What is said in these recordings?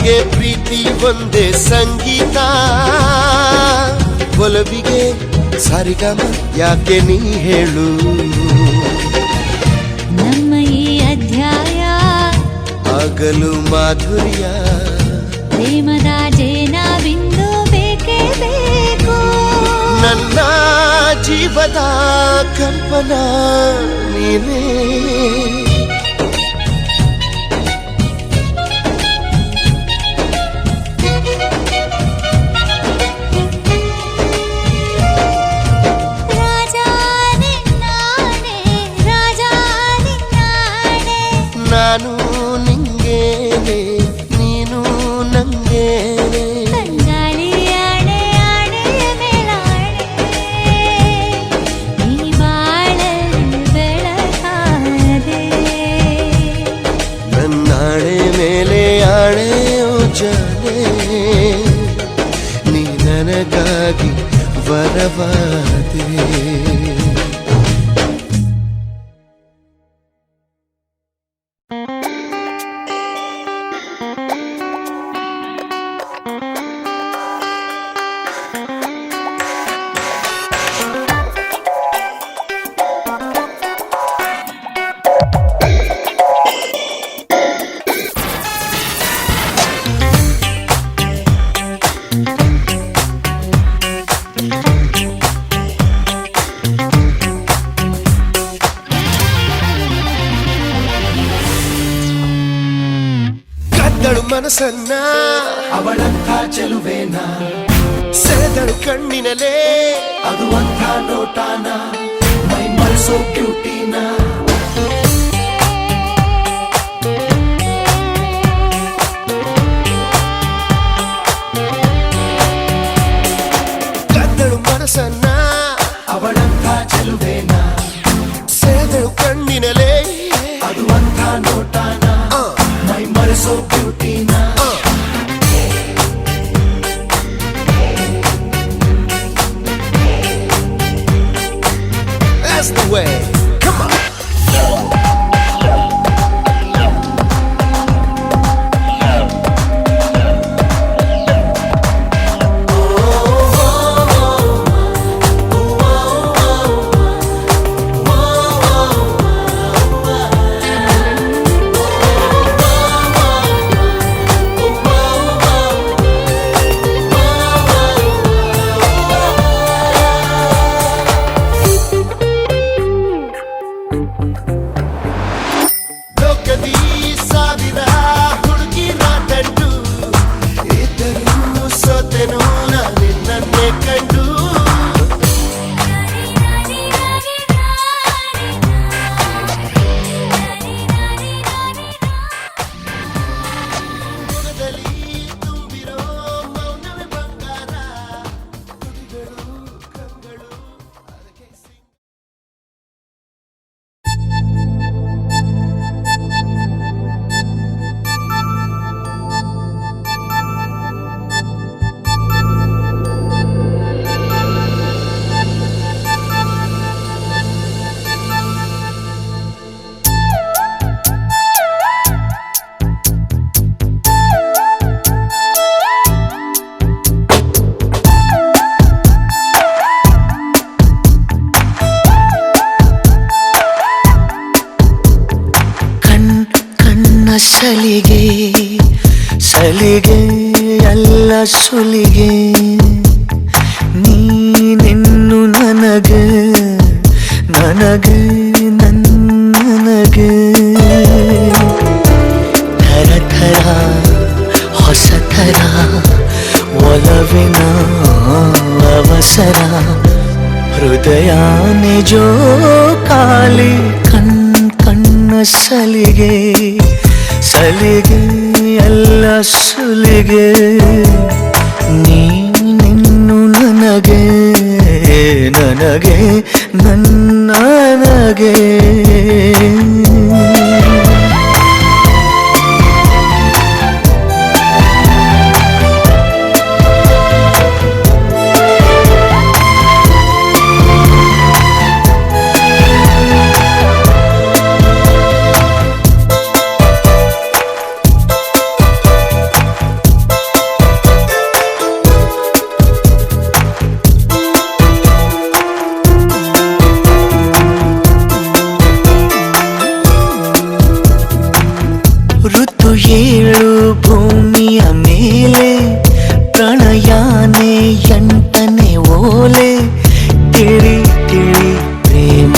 ಬಾಳಿಗೆ ಪ್ರೀತಿ ಒಂದೇ ಸಂಗೀತ, ಒಲವಿಗೆ ಸರಿಗಮ ಯಾಕೆ ನೀ ಹೇಳು. ನಮ್ಮ ಈ ಅಧ್ಯಾಯ ಆಗಲು ಮಾಧುರ್ಯ, ಪ್ರೇಮದ ಜೇನ ಬಿಂದು ಬೇಕೇ ಬೇಕು. ನನ್ನ ಜೀವದ ಕಲ್ಪನ ನೀನೇ. ನಾನು ನಿಂಗೇನೆ, ನೀನು ನಂಗೇನೆ. ತಂಗಾಳಿ ಆಣೆ ಆಣೆ ಮೇಲಾಣೆ, ನೀ ಬಾಳಲ್ಲಿ ಬೆಳಕಾದೆ. ನನ್ನಾಣೆ ಮೇಲೆ ಆಣೆ ಜಾನೆ, ನೀ ನನಗಾಗಿ ವರವಾದೆ. ಮನಸ್ಸನ್ನ ಅವಳಂಥ ಚೆಲುವೇನ, ಸೆಳೆದಳು ಕಣ್ಣಿನಲೇ ಅದು ಅಂಥ ನೋಟಾನ, ಮೈ ಮರೆಸೋ ಬ್ಯೂಟಿನ. ಕದ್ದಳು ಮನಸ್ಸನ್ನ ಅವಳಂಥ ಚೆಲುವೇನ, ಸೆಳೆದಳು ಕಣ್ಣಿನಲೇ ಅದು ಅಂಥ ನೋಟಾನ, ಮೈ ಮರೆಸೋ ಬ್ಯೂಟಿನ. That's the way. Come on. ಸಲಿಗೆ ಸಲಿಗೆ ಎಲ್ಲ ಸುಲಿಗೆ, ನೀನೆನ್ನು ನನಗೆ ನನಗೆ ನನಗೆ. ಥರ ಥರ ಹೊಸ ಥರ ಒಲವಿನ ಅವಸರ, ಹೃದಯ ನಿಜೋ ಕಾಲಿ ಕಣ್ಣ ಸಲಿಗೆ ಸಲಿಗೆ ಎಲ್ಲ ಸುಲಿಗೆ, ನೀನಿನ್ನು ನನಗೆ ನನಗೆ ನನಗೆ. ಏಳು ಭೂಮಿಯ ಮೇಲೆ ಪ್ರಣಯಾನೆ ಎಂಟನೇ ಓಲೆ ತಿಳಿ ತಿಳಿ ಪ್ರೇಮ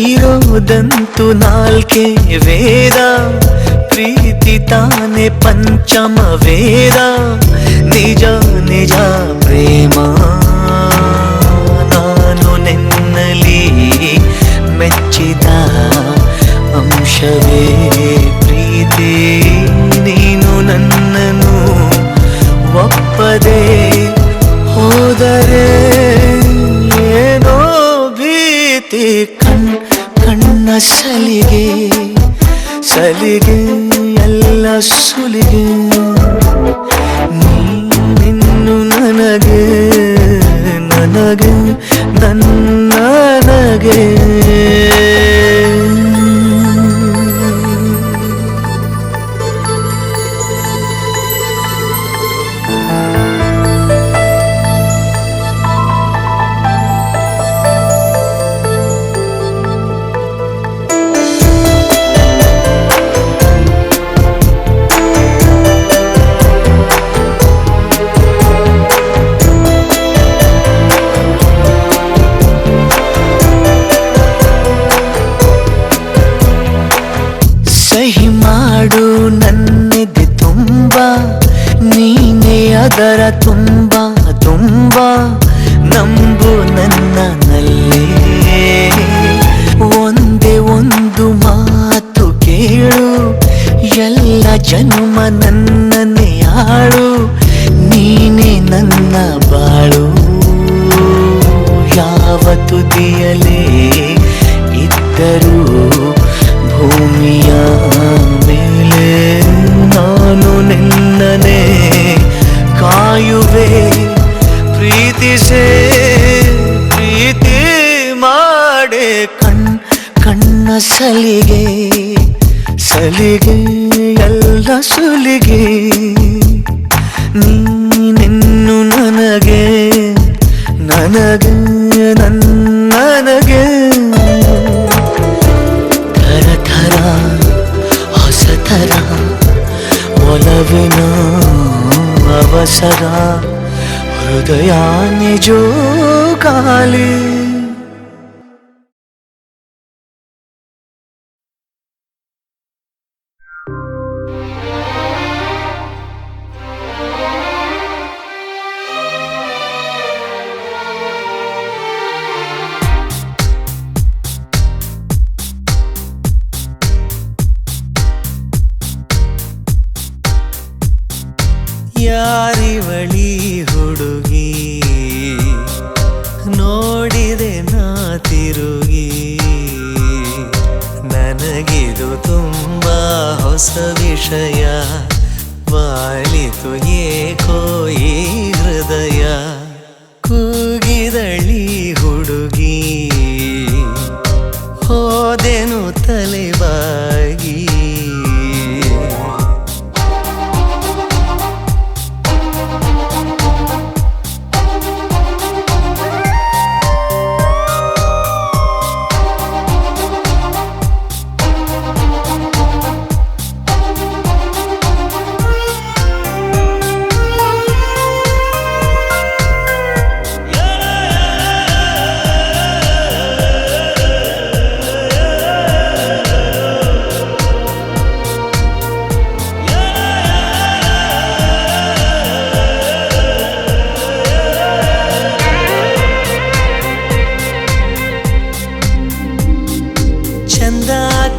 ಇರೋದಂತೂ ನಾಲ್ಕೇ ವೇದ ಪ್ರೀತಿ ತಾನೆ ಪಂಚಮ ವೇದ ನಿಜ ನಿಜ ಪ್ರೇಮ ನಾನು ನಿನ್ನಲಿ ಮೆಚ್ಚಿದ ಅಂಶವೇ ಪ್ರೀತಿ ನೀನು ನನ್ನನ್ನು ಒಪ್ಪದೆ ಹೋದರೆ ಏನೋ ಭೀತಿ ಕಣ್ಣ ಸಲಿಗೆ ಸಲಿಗೆ ಎಲ್ಲ ಸುಲಿಗೆ ನೀನಿನ್ನು ನನಗೆ ನನಗೆ ನನಗೆ ಸಹಿ ಮಾಡು ನನ್ನೆದೆ ತುಂಬ ನೀನೇ ಅದರ ತುಂಬ ತುಂಬ ನಂಬು ನನ್ನಲ್ಲೇ ಒಂದೇ ಒಂದು ಮಾತು ಕೇಳು ಎಲ್ಲ ಜನ್ಮ ನನ್ನನ್ನೇ ಆಳು ನೀನೇ ನನ್ನ ಬಾಳು ಯಾವ ತುದಿಯಲೇ ಇದ್ದರೂ ಭೂಮಿಯ ಮೇಲೆ ನಾನು ನಿನ್ನನೆ ಕಾಯುವೆ ಪ್ರೀತಿಸೇ ಪ್ರೀತಿ ಮಾಡೆ ಕಣ್ಣ ಸಲಿಗೆ ಸಲಿಗೆ ಎಲ್ಲ ಸುಲಿಗೆ ನೀನಿನ್ನು ನನಗೆ ನನಗೆ ನನಗೆ ಥರ ಹೊಸತರ ಒಲವಿನ ಅವಸರ ಹೃದಯ ನಿಜೋ ಕಾಲಿ ಯಾರಿವಳಿ ಹುಡುಗಿ ನೋಡಿದೆ ನಾ ತಿರುಗಿ ನನಗಿದು ತುಂಬಾ ಹೊಸ ವಿಷಯ ವಾಲಿತು ಏಕೋ ಈ ಹೃದಯ ಕೂಗಿದಳಿ ಹುಡುಗಿ ಹೋದೆನು ತಲೆಬಾಗಿ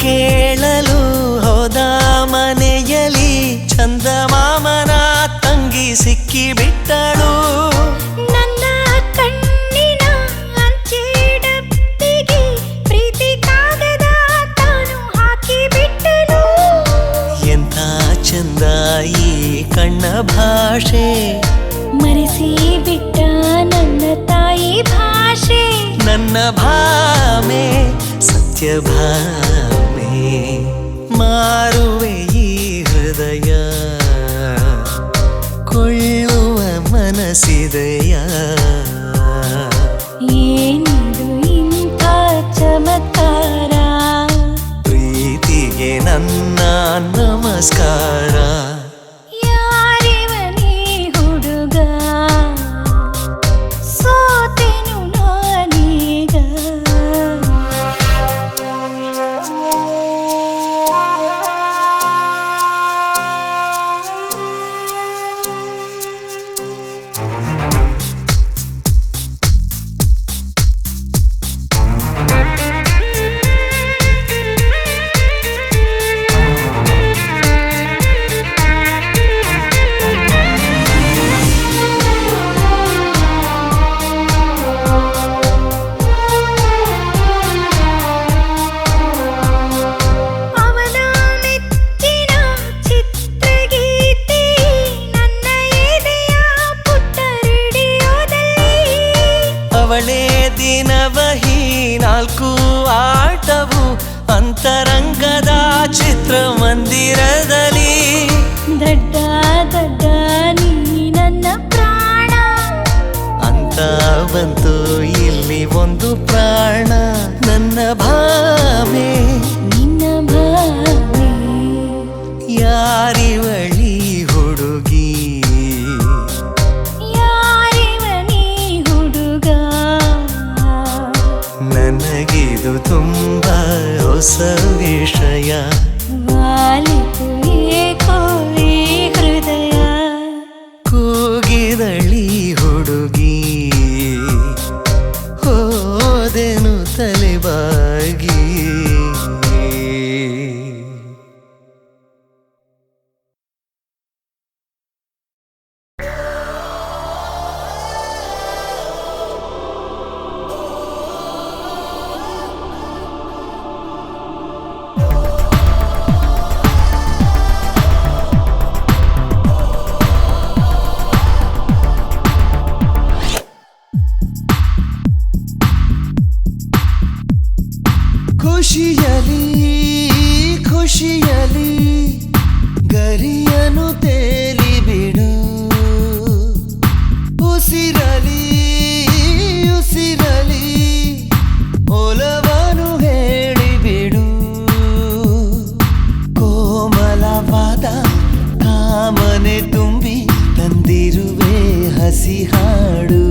ಕೇಳಲು ಹೋದ ಮನೆಯಲ್ಲಿ ಚಂದಮಾಮನ ತಂಗಿ ಸಿಕ್ಕಿಬಿಟ್ಟಳು ನನ್ನ ಕಣ್ಣಿನ ಅಂಚೆಡಬ್ಬಿಗೆ ಪ್ರೀತಿ ಕಾಗದ ತಾನು ಹಾಕಿಬಿಟ್ಟನು ಎಂಥ ಚಂದ ಈ ಕಣ್ಣ ಭಾಷೆ ಮರೆಸಿ ಬಿಟ್ಟ ನನ್ನ ತಾಯಿ ಭಾಷೆ ನನ್ನ ಭಾಮೆ ಸತ್ಯಭಾಮೆ ಮಾರುವೆ ಈ ಹೃದಯ ಕೊಳ್ಳುವ ಮನಸ್ಸಿದೆಯ ಏನಿದು ಇಂಥ ಚಮತ್ಕಾರ ಪ್ರೀತಿಗೆ ನನ್ನ ನಮಸ್ಕಾರ. ಯಾರಿವನೇ ಹುಡುಗ ಸೋತೆನು ನಾನೀಗ. ಅವನ ಮೆಚ್ಚಿನ ಚಿತ್ರಗೀತೆ ನನ್ನ ಎದೆಯ ಪುಟ್ಟ ರೇಡಿಯೋದಲ್ಲಿ. ಅವಳೇ ದಿನವಹಿ ನಾಲ್ಕು ಆಟವು ಅಂತರಂಗದ ಚಿತ್ರಮಂದಿರದಲ್ಲಿ. ದಡ್ಡ ದಡ್ಡ ನೀ ನನ್ನ ಪ್ರಾಣ. ಅಂತ ಬಂತು ಇಲ್ಲಿ ಒಂದು ಪ್ರಾಣ. ನನ್ನ ಭಾವೆ ನಿನ್ನ ಭಾವೆ ಯಾರಿವಳಿ ಹುಡುಗಿ. ಯಾರಿವನೇ ಹುಡುಗ. ನನಗಿದು ತುಂಬ ಹೊಸ ವಿಷಯ. ವಾಲಿತು ಏಕೋ ಈ ಹೃದಯ. ಕೂಗಿದಳಿ ಹುಡುಗಿ ಹೋದೆನು ತಲೆಬಾಗಿ. ಖುಷಿಯಲಿ ಖುಷಿಯಲಿ ಗರಿಯನು ತೇಲಿ ಬಿಡು. ಉಸಿರಲಿ ಉಸಿರಲಿ ಒಲವನು ಹೇಳಿಬಿಡು. ಕೋಮಲವಾದ ಕಾಮನೆ ತುಂಬಿ ತಂದಿರುವೆ ಹಸಿ ಹಾಡು.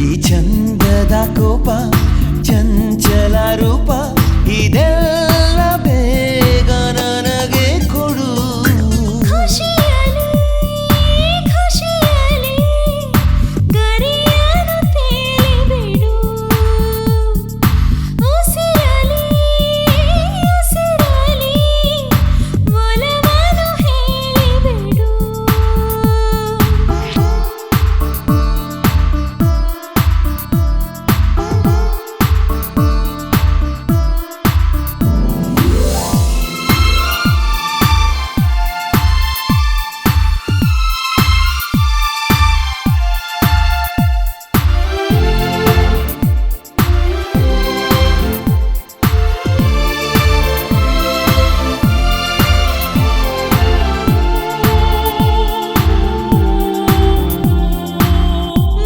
ಈ ಚಂದದ ಕೋಪ ಚಂಚಲ ರೂಪ ಇದೆಲ್ಲ ಬೇಗ ನನಗೆ ಕೊಡು. ಖುಷಿಯಲಿ ಖುಷಿಯಲಿ ಗರಿಯನು ತೇಲಿ ಬಿಡು. ಉಸಿರಲಿ ಉಸಿರಲಿ ಒಲವನು ಹೇಳಿಬಿಡು.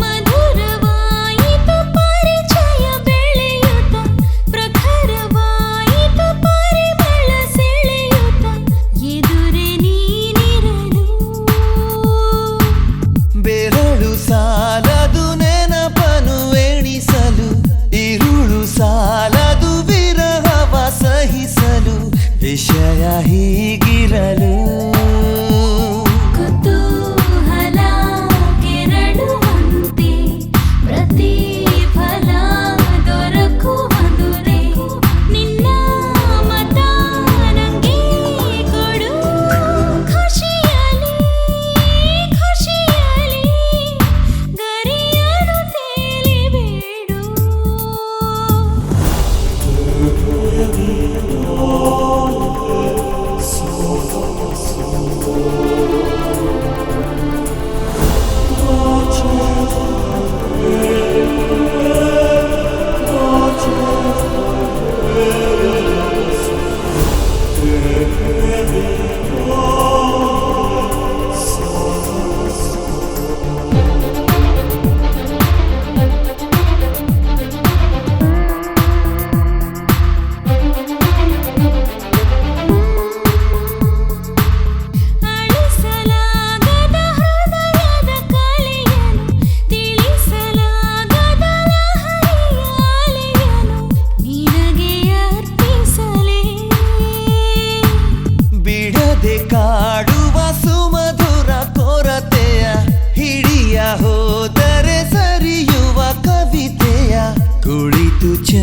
ಮಧುರವಾಯಿತು ಪರಿಚಯ ಬೆಳೆಯುತ್ತ, ಪ್ರಖರವಾಯಿತು ಪರಿಮಳ ಸೆಳೆಯುತ್ತ, ಎದುರೇ ನೀನಿರಲು. ಬೆರಳು ಸಾಲದು ನೆನಪನು ಎಣಿಸಲು, ಇರುಳು ಸಾಲದು ವಿರಹವ ಸಹಿಸಲು. ವಿಷಯ ಹೀಗಿರಲು ಕುತೂಹಲ ಕೆರಳುವಂತೆ ಪ್ರತಿಫಲ ದೊರಕುವಂತೆ ನಿನ್ನ ಮತ ನಂಗೆ ಕೊಡು. ಖುಷಿಯಲಿ ಖುಷಿಯಲಿ ಗರಿಯನು ತೇಲಿ ಬಿಡು. ಸ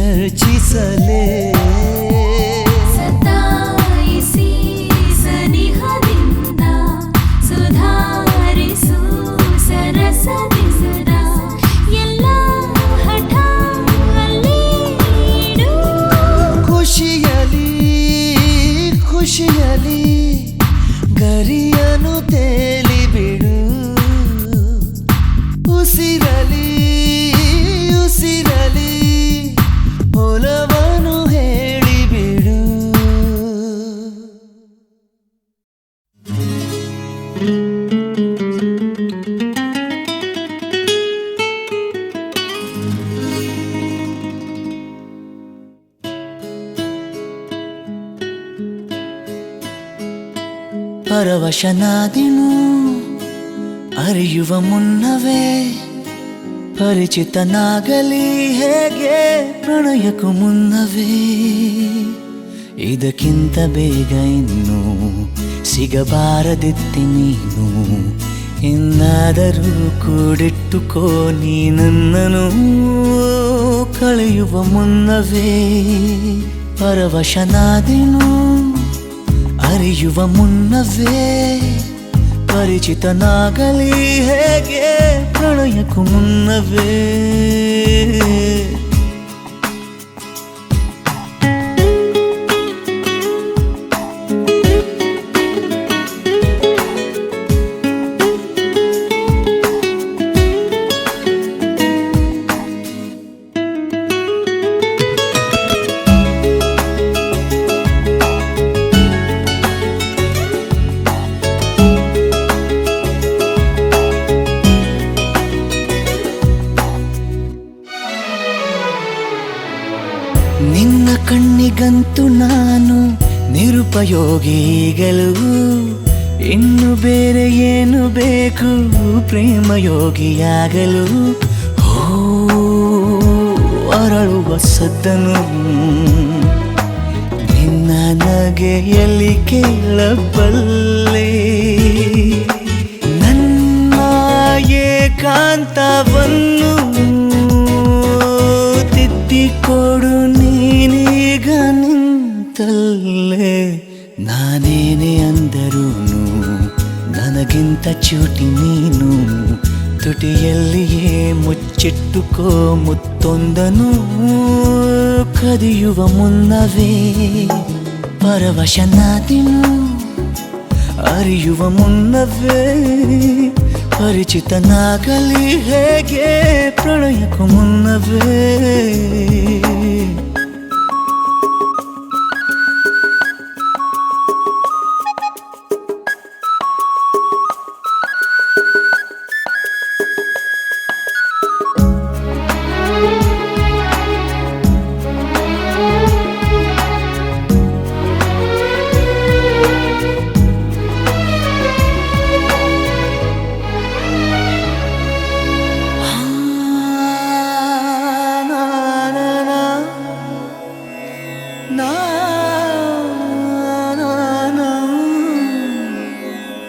ಚರ್ಚಿಸಲೇ ಸತಾಯಿಸಿ ಸನಿಹದಿಂದ ಸುಧಾರಿಸು ಸರಸದಿಂದ ಎಲ್ಲ ಹಠ ಅಲ್ಲಿ ಇಡು. ಖುಷಿಯಲಿ ಖುಷಿಯಲಿ ಗರಿಯನು ತೇಲಿ ಬಿಡು ಉಸಿರಲಿ ಉಸಿರಲಿ ಒಲವನು ಹೇಳಿಬಿಡು ಪರವಶನಾದಿನು ಅರಿಯುವ ಮುನ್ನವೇ ಪರಿಚಿತನಾಗಲಿ ಹೇಗೆ ಪ್ರಣಯಕ್ಕೂ ಮುನ್ನವೇ ಇದಕ್ಕಿಂತ ಬೇಗ ಇನ್ನು ಸಿಗಬಾರದಿತ್ತಿ ನೀನು ಇನ್ನಾದರೂ ಕೂಡಿಟ್ಟುಕೋ ನೀ ನನ್ನನು ಕಳೆಯುವ ಮುನ್ನವೇ ಪರವಶನಾದಿನು ಅರಿಯುವ ಮುನ್ನವೇ ಪರಿಚಿತನಾಗಲಿ ಹೇಗೆ ಪ್ರಣಯಕ್ಕೂ ಮುನ್ನವೇ ನಿನ್ನ ಕಣ್ಣಿಗಂತೂ ನಾನು ನಿರುಪಯೋಗಿಗಳು ಇನ್ನು ಬೇರೆ ಏನು ಬೇಕು ಪ್ರೇಮಯೋಗಿಯಾಗಲು ಹೋ ಅರಳುವ ಸದ್ದನು ನಿನ್ನ ನಗೆಯಲ್ಲಿ ಕೇಳಬಲ್ಲೆ ನನ್ನ ಏಕಾಂತವನ್ನು ತಿದ್ದಿಕೊಡು ನೀನೀಗ ನಿಂತಲ್ಲೇ ನಾನೇನೆ ಅಂದರೂನು ನನಗಿಂತ ಚೂಟಿ ನೀನು ತುಟಿಯಲ್ಲಿಯೇ ಮುಚ್ಚಿಟ್ಟುಕೋ ಮುತ್ತೊಂದನು ಕದಿಯುವ ಮುನ್ನವೇ ಪರವಶನಾದಿನು ಅರಿಯುವ ಮುನ್ನವೇ ಪರಿಚಿತನಾಗಲಿ ಹೇಗೆ ಪ್ರಣಯಕ್ಕೂ ಮುನ್ನವೇ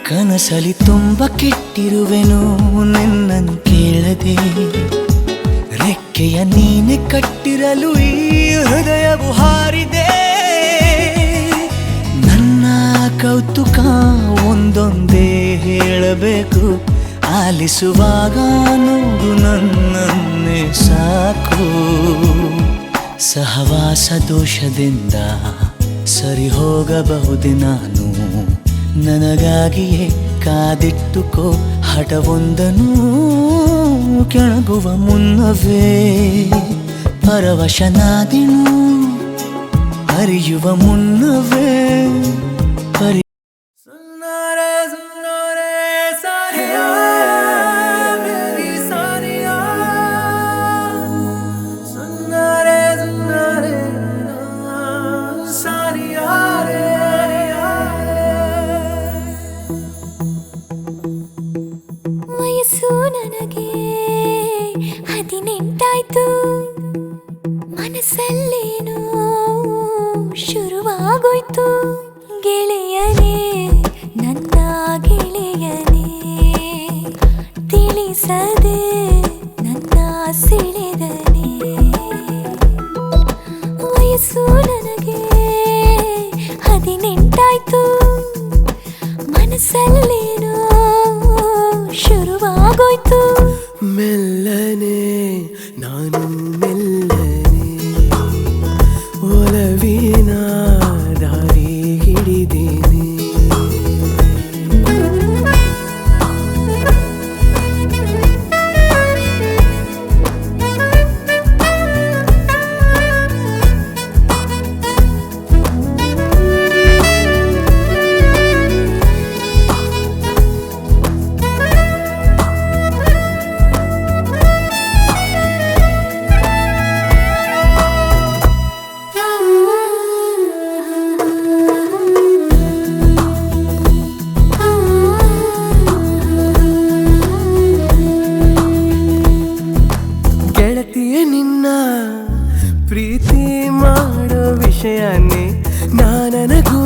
ಕನಸಲಿ ತುಂಬ ಕೆಟ್ಟಿರುವೆನು ನಿನ್ನನ್ನು ಕೇಳದೆ ರೆಕ್ಕೆಯ ನೀನೆ ಕಟ್ಟಿರಲು ಈ ಹೃದಯವು ಹಾರಿದೆ ನನ್ನ ಕೌತುಕ ಒಂದೊಂದೇ ಹೇಳಬೇಕು ಆಲಿಸುವಾಗ ನೋಡು ನನ್ನನ್ನೇ ಸಾಕು ಸಹವಾಸ ದೋಷದಿಂದ ಸರಿ ಹೋಗಬಹುದೇ ನಾನು ನನಗಾಗಿಯೇ ಕಾದಿಟ್ಟುಕೋ ಹಠವೊಂದನು ಕೆಳಗುವ ಮುನ್ನವೇ ಪರವಶನಾದಿನು ಅರಿಯುವ ಮುನ್ನವೇ ಸುನ್ನರೆ ಸುನ್ನರೆ ಸಾರಿಯಾ ಮೇರಿ ಸಾರಿಯಾ ಸುನ್ನರೆ ಸುನ್ನರೆ ಸಾರಿಯಾ ವಯಸ್ಸು ನನಗೆ 18 ಮನಸ್ಸಲ್ಲೇನೋ ಶುರುವಾಗೋಯ್ತು ವಯಸ್ಸು ನನಗೆ 18 ಮನಸ್ಸಲ್ಲೇನೋ ಶುರುವಾಗೋಯ್ತು. ಮೆಲ್ಲನೆ ನಾನು ಮೆಲ್ಲನೆ ಒಲವಿನ ದಾರಿ ಹಿಡಿದೇನೆ. ಗೆಳತಿಯ ನಿನ್ನ ಪ್ರೀತಿ ಮಾಡೋ ವಿಷಯನೇ ನನಗೂ